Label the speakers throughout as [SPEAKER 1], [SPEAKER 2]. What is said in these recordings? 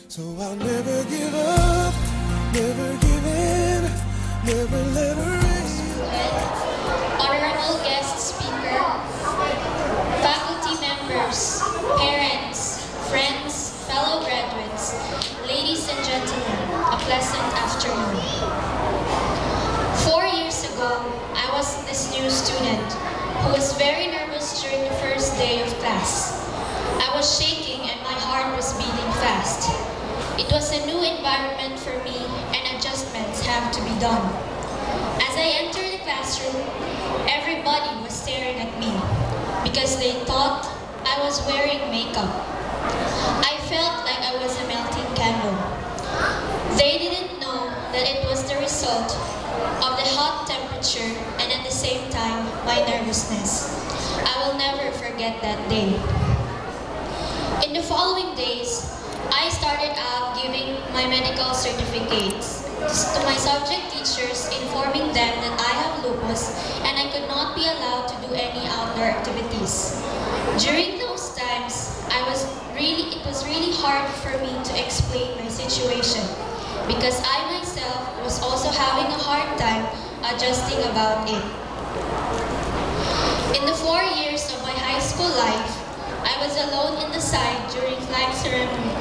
[SPEAKER 1] So I'll never give up, never give in, never let her rest.
[SPEAKER 2] Honorable guest speaker, faculty members, parents, friends, fellow graduates, ladies and gentlemen, a pleasant afternoon. 4 years ago, I was this new student who was very nervous during the first day of class. I was shaking and my heart was beating fast. It was a new environment for me and adjustments have to be done. As I entered the classroom, everybody was staring at me because they thought I was wearing makeup. I felt like I was a melting candle. They didn't know that it was the result of the hot temperature and at the same time, my nervousness. I will never forget that day. In the following days, I started out giving my medical certificates to my subject teachers, informing them that I have lupus and I could not be allowed to do any outdoor activities. During those times, it was really hard for me to explain my situation because I myself was also having a hard time adjusting about it. In the 4 years of my high school life, I was alone in the side during flag ceremony.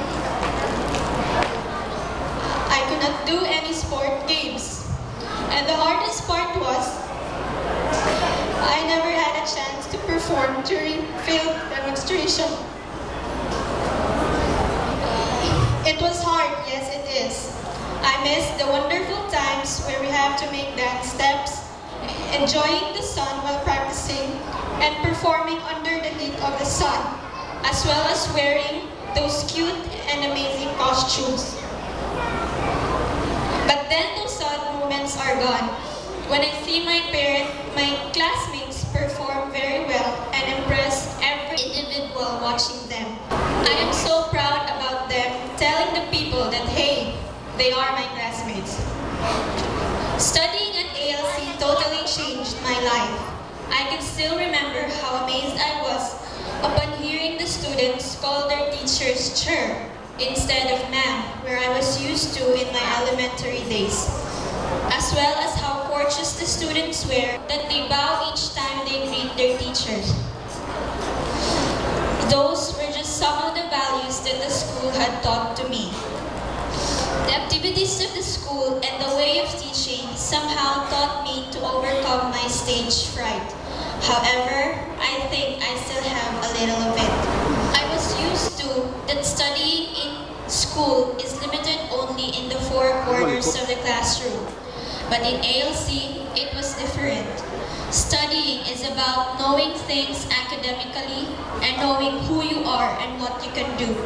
[SPEAKER 2] I could not do any sport games. And the hardest part was, I never had a chance to perform during field demonstration. It was hard, yes it is. I missed the wonderful times where we have to make dance steps, enjoying the sun while practicing, and performing under the heat of the sun, as well as wearing those cute and amazing costumes. But then those sad moments are gone. When I see my classmates perform very well and impress every individual watching them. I am so proud about them telling the people that, hey, they are my classmates. Studying at ALC totally changed my life. I can still remember how amazed I was upon hearing the students call their teachers "Sir" instead of "ma'am," where I was used to in my elementary days. As well as how courteous the students were that they bow each time they greet their teachers. Those were just some of the values that the school had taught to me. The activities of the school and the way of teaching somehow taught me to overcome my stage fright. However, I think I still have a little of it. I was used to that studying in school is limited only in the four corners of the classroom. But in ALC, it was different. Studying is about knowing things academically and knowing who you are and what you can do.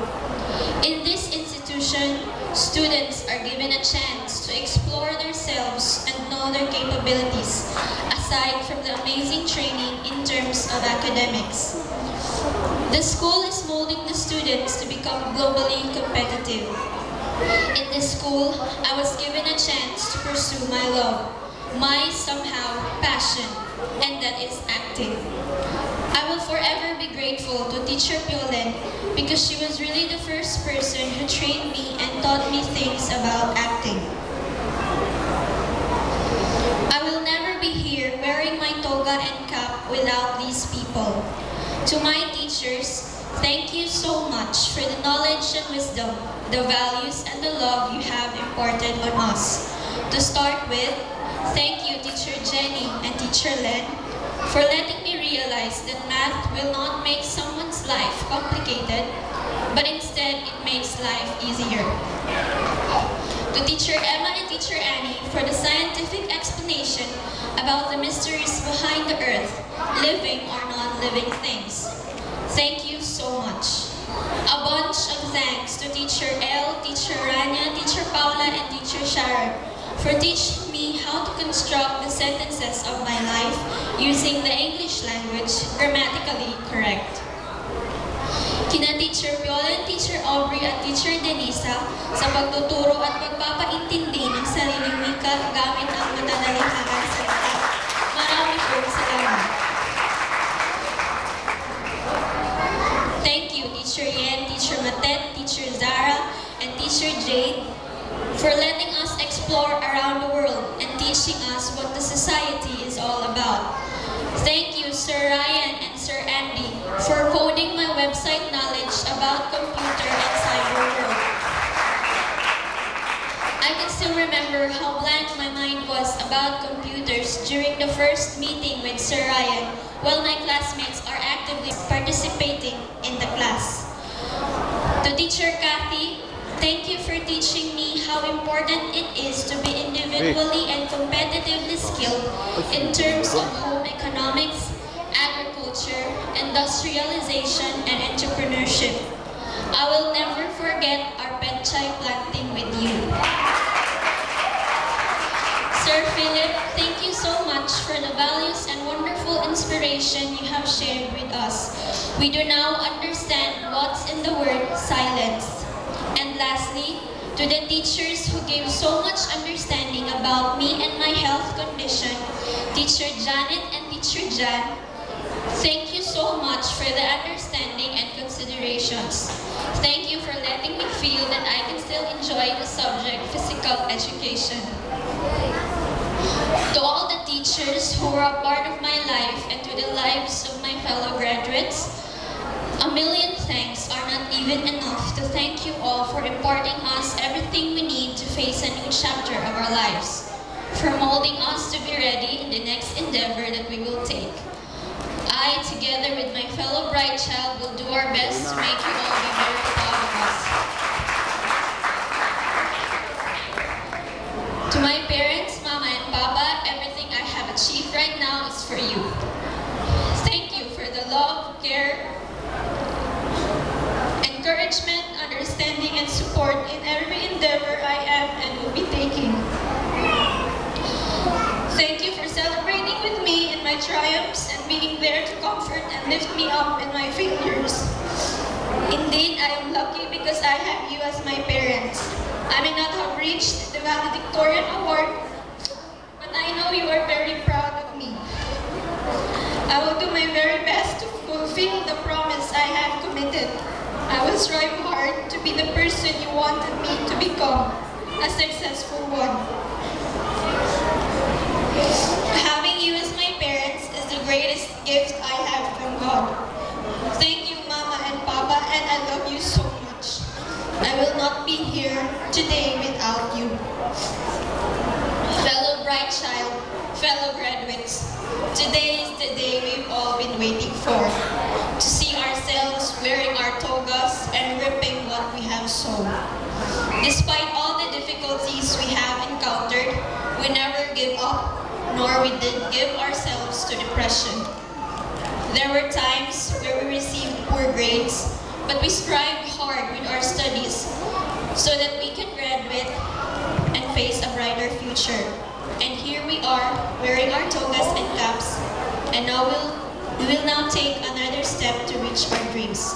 [SPEAKER 2] In this institution, students are given a chance to explore themselves and know their capabilities, aside from the amazing training in terms of academics. The school is molding the students to become globally competitive. In this school, I was given a chance to pursue my love, my somehow passion, and that is acting. I will forever be grateful to Teacher Piolen because she was really the first person who trained me and taught me things about acting. I will never be here wearing my toga and cap without these people. To my teachers, thank you so much for the knowledge and wisdom, the values and the love you have imparted on us. To start with, thank you Teacher Jenny and Teacher Len for letting me realize that math will not make someone's life complicated, but instead it makes life easier. To Teacher Emma and Teacher Annie for the scientific explanation about the mysteries behind the earth, living or non-living things. Thank you so much. A bunch of thanks to Teacher Elle, Teacher Rania, Teacher Paula, and Teacher Sharon for teaching me how to construct the sentences of my life using the English language grammatically correct. Kina Teacher Piolen, Teacher Aubrey, at Teacher Denisa sa pagtuturo at pagpapaintindi ng sariling wika gamit ang matadalihagang salita. Marami pong salamat. Thank you, Teacher Yen, Teacher Matet, Teacher Zara, and Teacher Teacher Jade, for letting us explore around the world and teaching us what the society is all about. Thank you, Sir Ryan and Sir Andy, for coding my website knowledge about computer and cyber world. I can still remember how blank my mind was about computers during the first meeting with Sir Ryan, while my classmates are actively participating in the class. To Teacher Kathy, thank you for teaching me how important it is to be individually and competitively skilled in terms of home economics, agriculture, industrialization, and entrepreneurship. I will never forget our petchay planting with you. Sir Philip, thank you so much for the values and wonderful inspiration you have shared with us. We do now understand what's in the word silence. And lastly, to the teachers who gave so much understanding about me and my health condition, Teacher Janet and Teacher Jan, thank you so much for the understanding and considerations. Thank you for letting me feel that I can still enjoy the subject physical education. To all the teachers who were a part of my life and to the lives of my fellow graduates, a million thanks are not even enough to thank you all for imparting us everything we need to face a new chapter of our lives, for molding us to be ready in the next endeavor that we will take. I, together with my fellow bright child, will do our best to make you all be very proud of us. To my parents, Mama and Papa, everything I have achieved right now is for you. Thank you for the love, care, encouragement, understanding, and support in every endeavor I am and will be taking. Thank you for celebrating with me in my triumphs and being there to comfort and lift me up in my failures. Indeed, I am lucky because I have you as my parents. I may not have reached the valedictorian award, but I know you are very proud of me. I will do my very best to fulfill the promise I have committed. I will strive hard to be the person you wanted me to become, a successful one. Having you as my parents is the greatest gift I have from God. Thank you, Mama and Papa, and I love you so much. I will not be here today without you. Fellow bright child, fellow graduates, today is the day we've all been waiting for. To see ourselves wearing our togas and ripping what we have sown. Despite all the difficulties we have encountered, we never give up, nor we did give ourselves to depression. There were times where we received poor grades, but we strived hard with our studies so that we can graduate and face a brighter future. And here we are, wearing our togas and caps, and we will now take another step to reach our dreams.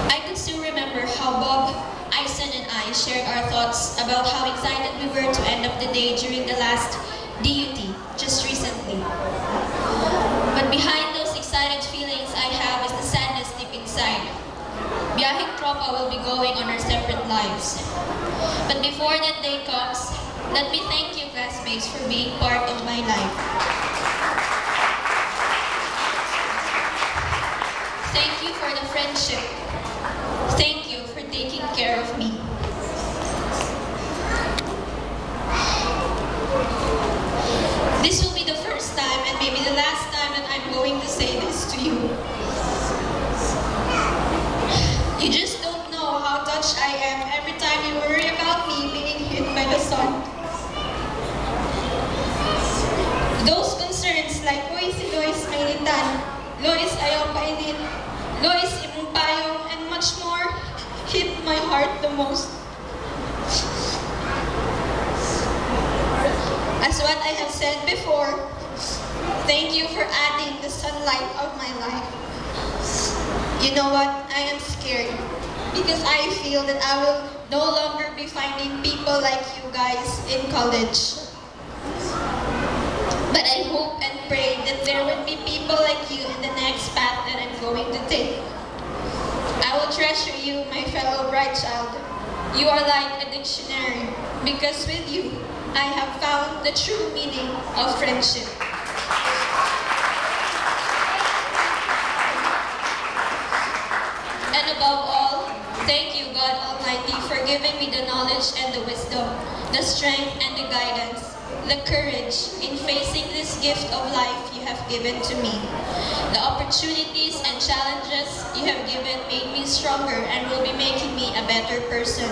[SPEAKER 2] I can still remember how Bob, Ison, and I shared our thoughts about how excited we were to end up the day during the last DUT just recently. But behind those excited feelings I have is the sadness deep inside. Biyaheng tropa will be going on our separate lives. But before that day comes, let me thank you, classmates, for being part of my life. Thank you for the friendship. Thank you for taking care of me. This will be the first time and maybe the last time that I'm going to say this to you. You just don't know how touched I am every time you worry about me being hit by the sun. Those concerns like, uy, si Lois mainitan, Lois ayaw painit, Lois imong payong, and much more hit my heart the most. As what I have said before, thank you for adding the sunlight of my life. You know what? I am scared because I feel that I will no longer be finding people like you guys in college. But I hope and pray that there will be people like you in the next path that I'm going to take. I will treasure you, my fellow bright child. You are like a dictionary, because with you, I have found the true meaning of friendship. And above all, thank you, God Almighty, for giving me the knowledge and the wisdom, the strength and the guidance, the courage in facing this gift of life you have given to me. The opportunities and challenges you have given made me stronger and will be making me a better person.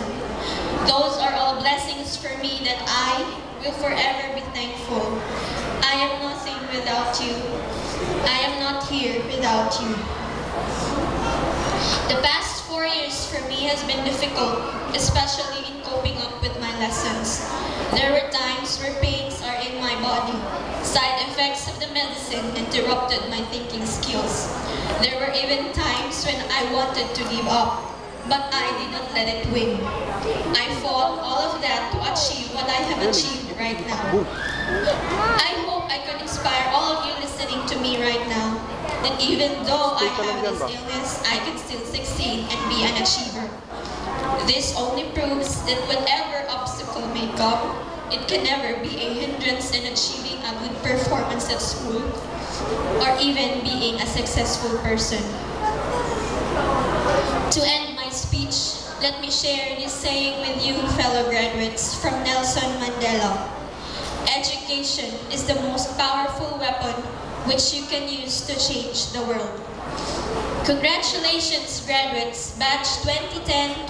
[SPEAKER 2] Those are all blessings for me that I will forever be thankful. I am nothing without you. I am not here without you. The past 4 years for me has been difficult, especially in coping up with my lessons. There were times where pains are in my body. Side effects of the medicine interrupted my thinking skills. There were even times when I wanted to give up, but I did not let it win. I fought all of that to achieve what I have achieved right now. I hope I can inspire all of you listening to me right now, that even though I have this illness, I can still succeed and be an achiever. This only proves that whatever obstacle may come, it can never be a hindrance in achieving a good performance at school or even being a successful person. To end my speech, let me share this saying with you, fellow graduates, from Nelson Mandela. Education is the most powerful weapon which you can use to change the world. Congratulations, graduates, batch 2010-2011,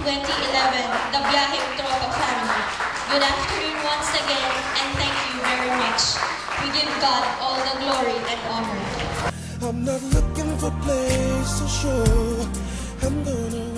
[SPEAKER 2] the Biyaheng Tropa family. Good afternoon once again, and thank you very much. We give God all the glory and honor.
[SPEAKER 1] I'm not looking for place to show. I'm gonna